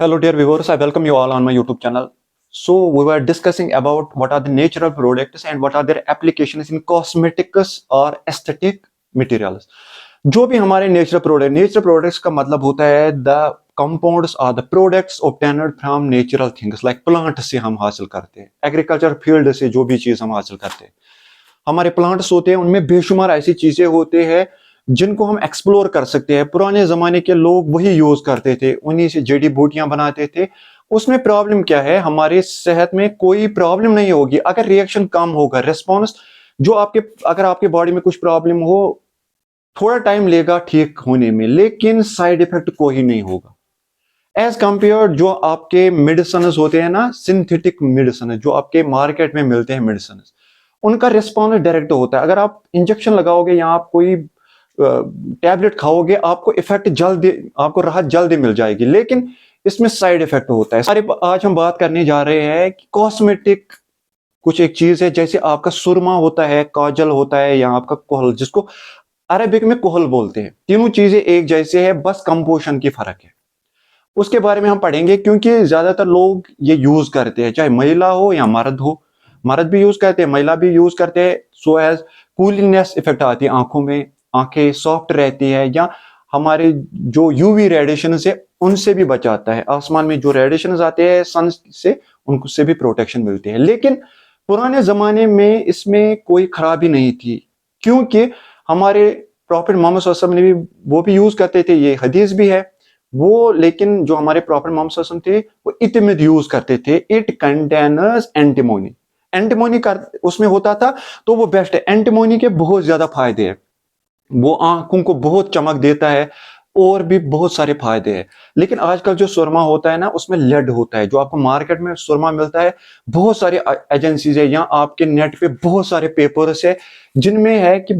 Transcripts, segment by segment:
Hello dear viewers, I welcome you all on my YouTube channel. So we were discussing about what are the natural products and what are their applications in cosmetics or aesthetic materials. जो भी हमारे natural products का मतलब होता है the compounds और the products obtained from natural things like plant से हम हासिल करते हैं, एग्रीकल्चर फील्ड से जो भी चीज हम हासिल करते हैं, हमारे प्लांट्स होते हैं, उनमें बेशुमार ऐसी चीजें होते हैं जिनको हम एक्सप्लोर कर सकते हैं। पुराने जमाने के लोग वही यूज करते थे, उन्हीं से जड़ी बूटियां बनाते थे। उसमें प्रॉब्लम क्या है, हमारी सेहत में कोई प्रॉब्लम नहीं होगी अगर रिएक्शन कम होगा, रिस्पॉन्स जो आपके अगर आपके बॉडी में कुछ प्रॉब्लम हो, थोड़ा टाइम लेगा ठीक होने में, लेकिन साइड इफेक्ट कोई नहीं होगा एज कंपेयर जो आपके मेडिसिन होते हैं ना, सिंथेटिक मेडिसिन जो आपके मार्केट में मिलते हैं मेडिसिन, उनका रिस्पॉन्स डायरेक्ट होता है। अगर आप इंजेक्शन लगाओगे या आप कोई टैबलेट खाओगे, आपको इफेक्ट जल्दी, आपको राहत जल्दी मिल जाएगी, लेकिन इसमें साइड इफेक्ट होता है। आज हम बात करने जा रहे हैं कि कॉस्मेटिक कुछ एक चीज है, जैसे आपका सुरमा होता है, काजल होता है, या आपका कोहल, जिसको अरबिक में कोहल बोलते हैं। तीनों चीजें एक जैसे है, बस कंपोजिशन की फर्क है। उसके बारे में हम पढ़ेंगे क्योंकि ज्यादातर लोग ये यूज करते हैं, चाहे महिला हो या मर्द हो। मर्द भी यूज करते हैं, महिला भी यूज करते हैं। सो एज कूलिंगनेस इफेक्ट आती है आंखों में, आंखें सॉफ्ट रहती है, या हमारे जो यूवी रेडिएशन है उनसे भी बचाता है। आसमान में जो रेडिएशन आते हैं सन से, उनसे भी प्रोटेक्शन मिलती है। लेकिन पुराने जमाने में इसमें कोई खराबी नहीं थी, क्योंकि हमारे प्रॉफिट मोहम्मद सल्लल्लाहु अलैहि वसल्लम ने भी वो भी यूज करते थे, ये हदीस भी है वो। लेकिन जो हमारे प्रॉफिट मोहम्मद सल्लल्लाहु अलैहि वसल्लम थे, वो इतमिद यूज करते थे। इट कंटेनर्स एंटीमोनी, एंटीमोनी का उसमें होता था, तो वो बेस्ट है। एंटीमोनी के बहुत ज्यादा फायदे हैं, वो आंखों को बहुत चमक देता है, और भी बहुत सारे फायदे हैं। लेकिन आजकल जो सुरमा होता है ना, उसमें लेड होता है। जो आपको मार्केट में सुरमा मिलता है, बहुत सारी एजेंसीज है, या आपके नेट पे बहुत सारे पेपर्स है जिनमें है कि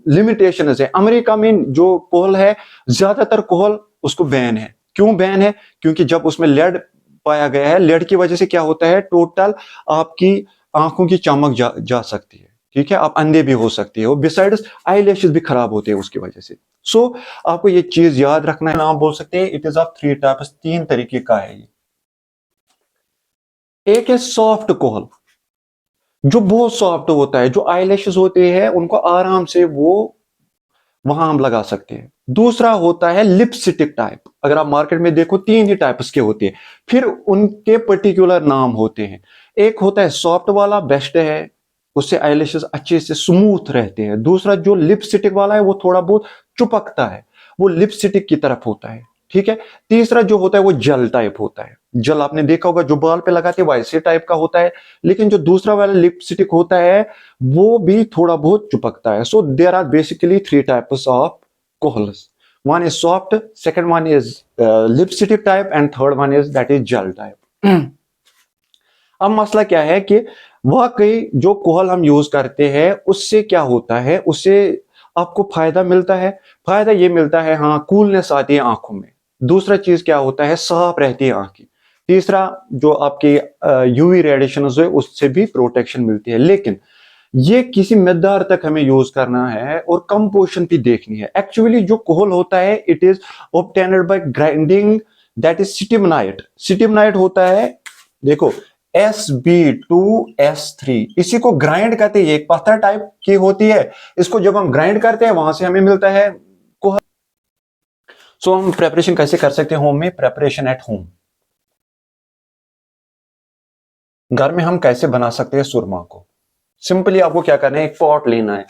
लिमिटेशन है। अमेरिका में जो कोहल है, ज्यादातर कोहल उसको बैन है। क्यों बैन है? क्योंकि जब उसमें लेड पाया गया है, लेड की वजह से क्या होता है, टोटल आपकी आंखों की चमक जा सकती है। ठीक है, आप अंधे भी हो सकते हो, बिसाइड्स आई लैशेस भी खराब होते हैं उसकी वजह से। सो आपको ये चीज याद रखना है। नाम बोल सकते हैं, it is of three types, तीन तरीके का है ये। एक है सॉफ्ट कोहल, जो बहुत सॉफ्ट होता है, जो आई लैशेस होते हैं उनको आराम से वो वहां हम लगा सकते हैं। दूसरा होता है लिपस्टिक टाइप। अगर आप मार्केट में देखो, तीन ही टाइप्स के होते हैं, फिर उनके पर्टिकुलर नाम होते हैं। एक होता है सॉफ्ट वाला, बेस्ट है, उससे आईलैशेस अच्छे से स्मूथ रहते हैं। दूसरा जो लिपस्टिक वाला है, वो थोड़ा बहुत चुपकता है, वो लिपस्टिक की तरफ होता है। ठीक है। तीसरा जो होता है वो जेल टाइप होता है। जेल आपने देखा होगा, जो बाल पे लगाते हैं वैसे टाइप का होता है। लेकिन जो दूसरा वाला लिपस्टिक होता है, वो भी थोड़ा बहुत चिपकता है। So there are basically three types of kohls. One is soft, second one is lipstick type, and third one is that is gel type. अब मसला क्या है कि वाकई जो कोहल हम यूज करते हैं, उससे क्या होता है, उससे आपको फायदा मिलता है। फायदा ये मिलता है, हाँ, कूलनेस आती है आंखों में। दूसरा चीज क्या होता है, साफ रहती है आंखें। तीसरा, जो आपकी यूवी रेडिएशन है उससे भी प्रोटेक्शन मिलती है। लेकिन ये किसी मकदार तक हमें यूज करना है, और कंपोजिशन भी देखनी है। एक्चुअली जो कोहल होता है, it is obtained by grinding, that is stibnite. Stibnite होता है, देखो, Sb2S3, इसी को ग्राइंड करते हैं। एक पत्थर टाइप की होती है, इसको जब हम ग्राइंड करते हैं वहां से हमें मिलता है कोहल। सो हम प्रेपरेशन कैसे कर सकते हैं होम में? प्रेपरेशन एट होम, घर में हम कैसे बना सकते हैं सुरमा को? सिंपली आपको क्या करना है, एक पॉट लेना है,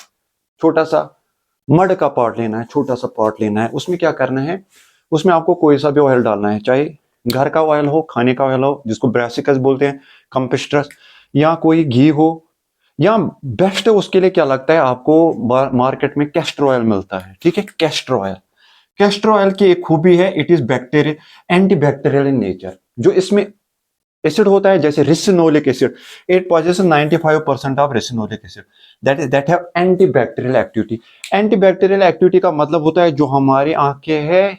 छोटा सा मड का पॉट लेना है, छोटा सा पॉट लेना है। उसमें क्या करना है, उसमें आपको कोई सा भी ऑयल डालना है, चाहे घर का ऑयल हो, खाने का ऑयल हो, जिसको ब्रासिकस बोलते हैं, कंपिस्टर्स, या कोई घी हो, या बेस्ट उसके लिए क्या लगता है आपको, मार्केट में कैस्टर ऑयल मिलता है। ठीक है, कैस्टर ऑयल। कैस्टर ऑयल की एक खूबी है, it is bacterial, anti bacterial in nature. जो इसमें एसिड होता है, जैसे ricinoleic acid, it possesses 95% of ricinoleic acid, that have antibacterial activity. Antibacterial activity का मतलब होता है जो हमारी आंखें हैं,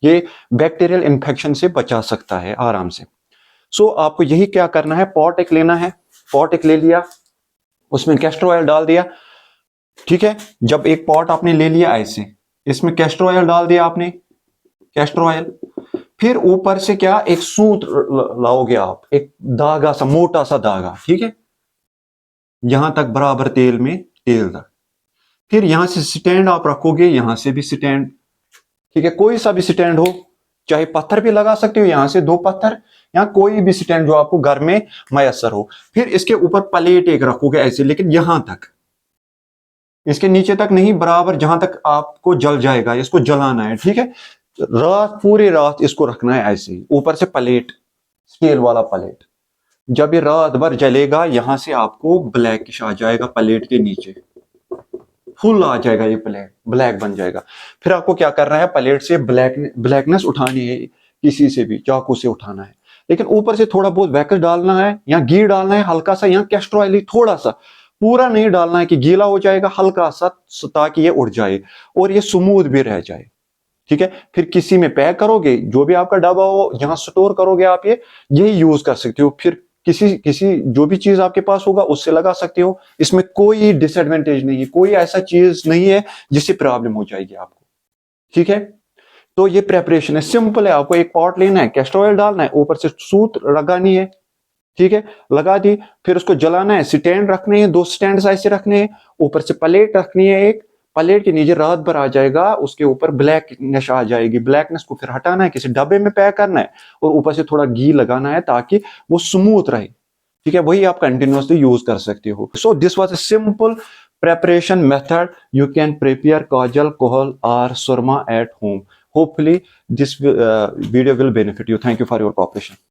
ये बैक्टीरियल इंफेक्शन से बचा सकता है आराम से। सो आपको यही क्या करना है, पॉट एक लेना है, पॉट एक ले लिया, उसमें कैस्टर ऑयल डाल दिया। ठीक है, जब एक पॉट आपने ले लिया ऐसे, इसमें कैस्टर ऑयल डाल दिया आपने, कैस्टर ऑयल, फिर ऊपर से क्या एक सूत लाओगे आप, एक धागा सा, मोटा सा धागा, ठीक है, यहां तक बराबर तेल में, तेल तक। फिर यहां से स्टैंड आप रखोगे, यहां से भी स्टैंड, ठीक है, कोई सा भी स्टैंड हो, चाहे पत्थर भी लगा सकते हो, यहां से 2 पत्थर, या कोई भी स्टैंड जो आपको घर में मयसर हो। फिर इसके ऊपर प्लेट एक रखोगे ऐसे, लेकिन यहां तक, इसके नीचे तक नहीं, बराबर जहां तक आपको जल जाएगा, इसको जलाना है, ठीक है। रात, पूरी रात इसको रखना है ऐसे ही, ऊपर से प्लेट, स्टील वाला प्लेट। जब ये रात भर जलेगा, यहां से आपको ब्लैकिश आ जाएगा, प्लेट के नीचे फुल आ जाएगा, ये प्लेट ब्लैक बन जाएगा। फिर आपको क्या करना है, प्लेट से ब्लैकनेस उठानी है, किसी से भी चाकू से उठाना है, लेकिन ऊपर से थोड़ा बहुत वैक्स डालना है, या घी डालना है हल्का सा, या कैस्टर ऑयल थोड़ा सा, पूरा नहीं डालना है कि गीला हो जाएगा, हल्का सा, ताकि ये उड़ जाए और ये स्मूथ भी रह जाए, ठीक है। फिर किसी में पैक करोगे, जो भी आपका डब्बा हो, जहां स्टोर करोगे आप, ये यही यूज कर सकते हो। फिर किसी किसी जो भी चीज आपके पास होगा उससे लगा सकते हो, इसमें कोई डिसएडवांटेज नहीं है, कोई ऐसा चीज नहीं है जिससे प्रॉब्लम हो जाएगी आपको, ठीक है। तो ये प्रेपरेशन है, सिंपल है। आपको एक पॉट लेना है, कैस्टर ऑयल डालना है, ऊपर से सूत लगानी है, ठीक है, लगा दी। फिर उसको जलाना है, स्टैंड रखने हैं, 2 स्टैंड ऐसे रखने हैं, ऊपर से प्लेट रखनी है एक, प्लेट के नीचे रात भर आ जाएगा, उसके ऊपर ब्लैकनेस आ जाएगी, ब्लैकनेस को फिर हटाना है, किसी डब्बे में पैक करना है, और ऊपर से थोड़ा घी लगाना है ताकि वो स्मूथ रहे, ठीक है। वही आप कंटिन्यूअसली यूज कर सकते हो। So this was a simple preparation method. You can prepare kajal, kohol or surma at home. Hopefully this video will benefit you. Thank you for your cooperation.